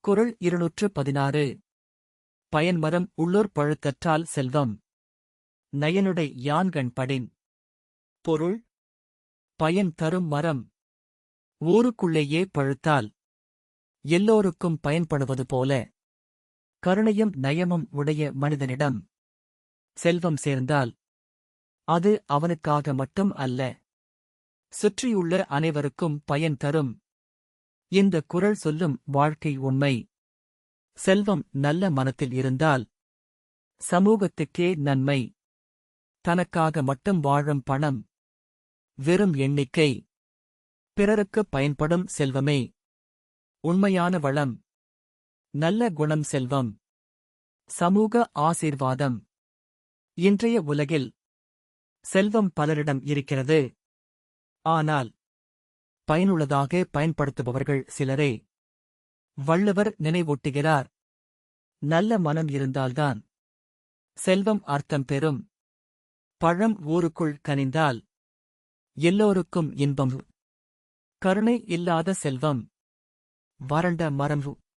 குறள் 216. பயன்மரம் உள்ளோர் பழுத்தற்றால் செல்வம். நயனுடை யான்கண் படின். பொருள்: பயன் தரும் மரம் ஊருக்குள்ளேயே பழுத்தால் எல்லோருக்கும் பயன்படுவது போல, கருணையும் நயமும் உடைய மனிதனிடம் செல்வம் சேர்ந்தால் அது அவனுக்காக மட்டும் அல்ல, சுற்றியுள்ள அனைவருக்கும் பயன் தரும். இந்த குறள் சொல்லும் வாழ்க்கை உண்மை. செல்வம் நல்ல மனத்தில் இருந்தால் சமூகத்துக்கே நன்மை. தனக்காக மட்டும் வாழும் பணம் வெறும் எண்ணிக்கை. பிறருக்குப் பயன்படும் செல்வமே உண்மையான வளம். நல்ல குணம் செல்வம், சமூக ஆசீர்வாதம். இன்றைய உலகில் செல்வம் பலரிடம் இருக்கிறது. ஆனால் பயனுள்ளதாக பயன்படுத்துபவர்கள் சிலரே. வள்ளுவர் நினைவூட்டுகிறார், நல்ல மனம் இருந்தால்தான் செல்வம் அர்த்தம் பெறும். பழம் ஊருக்குள் கனிந்தால் எல்லோருக்கும் இன்பம். கருணை இல்லாத செல்வம் வறண்ட மரம்.